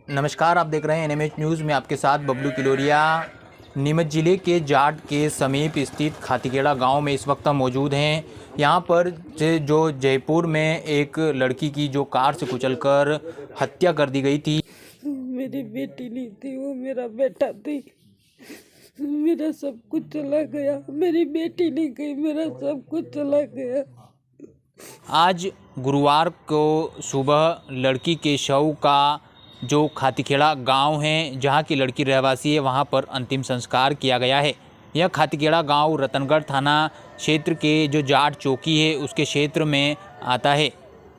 नमस्कार, आप देख रहे हैं एनएमएच न्यूज़ में आपके साथ बबलू किलोरिया। नीमच जिले के जाट के समीप स्थित खातीखेड़ा गांव में इस वक्त हम मौजूद हैं। यहां पर जो जयपुर में एक लड़की की जो कार से कुचलकर हत्या कर दी गई थी। मेरी बेटी नहीं थी, वो मेरा बेटा थी। मेरा सब कुछ चला गया। मेरी बेटी नहीं गई, मेरा सब कुछ चला गया। आज गुरुवार को सुबह लड़की के शव का जो खातीखेड़ा गांव है, जहां की लड़की रहवासी है, वहां पर अंतिम संस्कार किया गया है। यह खातीखेड़ा गांव रतनगढ़ थाना क्षेत्र के जो जाट चौकी है उसके क्षेत्र में आता है।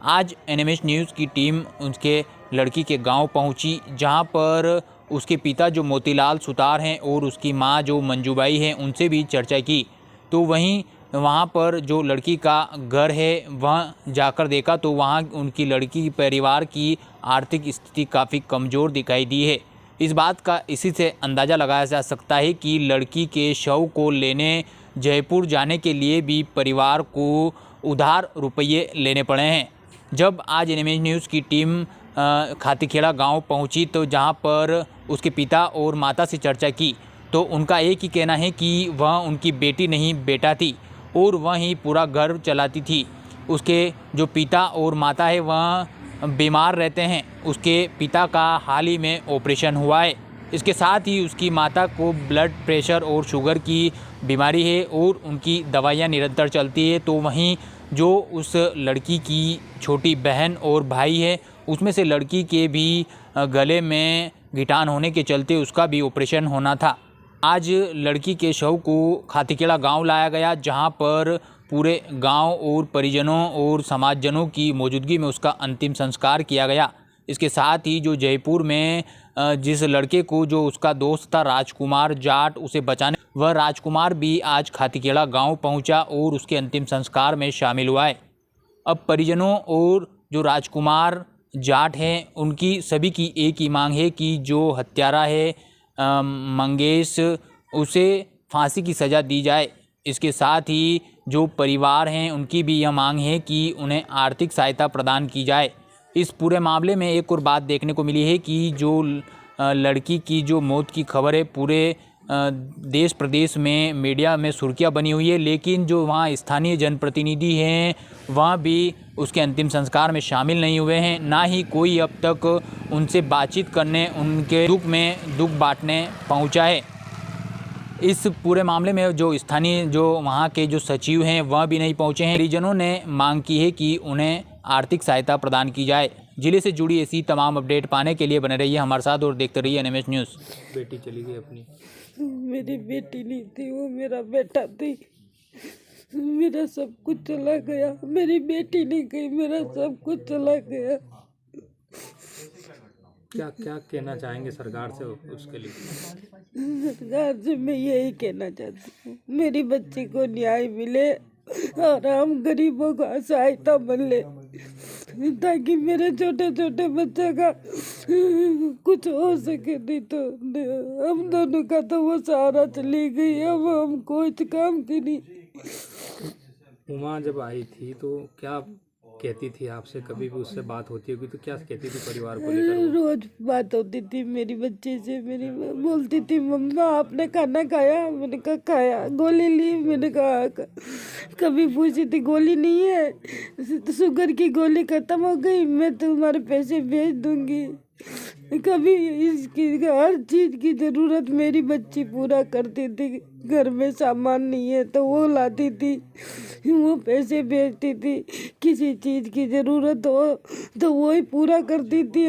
आज एनएमएच न्यूज़ की टीम उसके लड़की के गांव पहुंची, जहां पर उसके पिता जो मोतीलाल सुतार हैं और उसकी मां जो मंजूबाई हैं उनसे भी चर्चा की। तो वहीं वहाँ पर जो लड़की का घर है वहाँ जाकर देखा तो वहाँ उनकी लड़की परिवार की आर्थिक स्थिति काफ़ी कमज़ोर दिखाई दी है। इस बात का इसी से अंदाज़ा लगाया जा सकता है कि लड़की के शव को लेने जयपुर जाने के लिए भी परिवार को उधार रुपये लेने पड़े हैं। जब आज एनएमएच न्यूज़ की टीम खातीखेड़ा गांव पहुंची तो जहां पर उसके पिता और माता से चर्चा की तो उनका एक ही कहना है कि वह उनकी बेटी नहीं बेटा थी और वह ही पूरा घर चलाती थी। उसके जो पिता और माता है वह बीमार रहते हैं। उसके पिता का हाल ही में ऑपरेशन हुआ है। इसके साथ ही उसकी माता को ब्लड प्रेशर और शुगर की बीमारी है और उनकी दवाइयाँ निरंतर चलती है। तो वहीं जो उस लड़की की छोटी बहन और भाई है उसमें से लड़की के भी गले में गिटान होने के चलते उसका भी ऑपरेशन होना था। आज लड़की के शव को खातीखेड़ा गांव लाया गया, जहां पर पूरे गांव और परिजनों और समाजजनों की मौजूदगी में उसका अंतिम संस्कार किया गया। इसके साथ ही जो जयपुर में जिस लड़के को जो उसका दोस्त था राजकुमार जाट, उसे बचाने वह राजकुमार भी आज खातीखेड़ा गांव पहुंचा और उसके अंतिम संस्कार में शामिल हुआ है। अब परिजनों और जो राजकुमार जाट हैं उनकी सभी की एक ही मांग है कि जो हत्यारा है मंगेश, उसे फांसी की सज़ा दी जाए। इसके साथ ही जो परिवार हैं उनकी भी यह मांग है कि उन्हें आर्थिक सहायता प्रदान की जाए। इस पूरे मामले में एक और बात देखने को मिली है कि जो लड़की की जो मौत की खबर है पूरे देश प्रदेश में मीडिया में सुर्खियाँ बनी हुई है, लेकिन जो वहाँ स्थानीय जनप्रतिनिधि हैं वहाँ भी उसके अंतिम संस्कार में शामिल नहीं हुए हैं। ना ही कोई अब तक उनसे बातचीत करने, उनके दुख में दुख बांटने पहुँचा है। इस पूरे मामले में जो स्थानीय जो वहाँ के जो सचिव हैं वह भी नहीं पहुँचे हैं। परिजनों ने मांग की है कि उन्हें आर्थिक सहायता प्रदान की जाए। जिले से जुड़ी ऐसी तमाम अपडेट पाने के लिए बने रहिए हमारे साथ और देखते रहिए एनएमएच न्यूज़। बेटी चली गई अपनी। मेरी बेटी नहीं थी, वो मेरा बेटा थी। मेरा सब कुछ चला गया। मेरी बेटी नहीं गई, मेरा सब कुछ चला गया। क्या क्या कहना चाहेंगे सरकार से उसके लिए? सरकार से मैं यही कहना चाहती हूँ, मेरी बच्ची को न्याय मिले और हम गरीबों का सहायता मिले, ताकि मेरे छोटे छोटे बच्चे का कुछ हो सके। नहीं तो हम दोनों का तो वो सहारा चली गई, अब हम कुछ काम की नहीं। उमा जब आई थी तो क्या कहती थी आपसे? कभी भी उससे बात होती होगी तो क्या कहती थी परिवार को लेकर? रोज बात होती थी मेरी बच्चे से। मेरी बोलती थी, मम्मा आपने खाना खाया? मैंने कहा खाया। गोली ली? मैंने कहा। कभी पूछी थी गोली नहीं है, शुगर की गोली खत्म हो गई, मैं तुम्हारे पैसे भेज दूंगी। कभी इसकी हर चीज की जरूरत मेरी बच्ची पूरा करती थी। घर में सामान नहीं है तो वो लाती थी, वो पैसे भेजती थी। किसी चीज की जरूरत हो तो वो ही पूरा करती थी।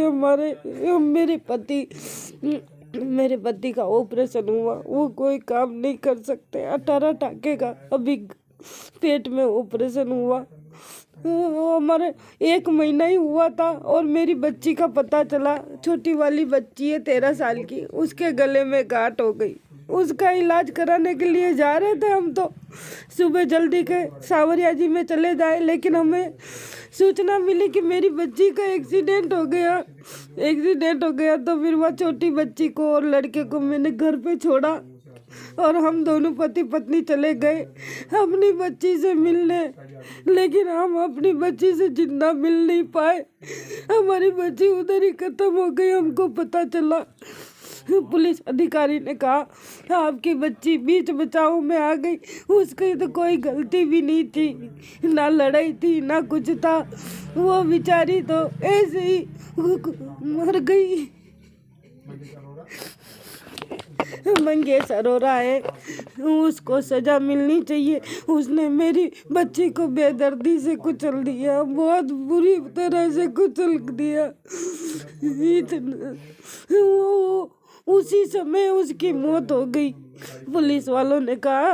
मेरे पति का ऑपरेशन हुआ, वो कोई काम नहीं कर सकते। 18 टाके का अभी पेट में ऑपरेशन हुआ। हमारे 1 महीना ही हुआ था और मेरी बच्ची का पता चला, छोटी वाली बच्ची है 13 साल की, उसके गले में गांठ हो गई। उसका इलाज कराने के लिए जा रहे थे हम, तो सुबह जल्दी के सावरिया जी में चले जाए, लेकिन हमें सूचना मिली कि मेरी बच्ची का एक्सीडेंट हो गया। तो फिर वह छोटी बच्ची को और लड़के को मैंने घर पे छोड़ा और हम दोनों पति पत्नी चले गए अपनी बच्ची से मिलने, लेकिन हम अपनी बच्ची से जिंदा मिल नहीं पाए। हमारी बच्ची उधर ही खत्म हो गई। हमको पता चला, पुलिस अधिकारी ने कहा आपकी बच्ची बीच बचाव में आ गई, उसकी तो कोई गलती भी नहीं थी, ना लड़ाई थी ना कुछ था, वो बेचारी तो ऐसे ही मर गई। मंगेश अरोड़ा है, उसको सजा मिलनी चाहिए। उसने मेरी बच्ची को बेदर्दी से कुचल दिया, बहुत बुरी तरह से कुचल दिया। इतना वो उसी समय उसकी मौत हो गई। पुलिस वालों ने कहा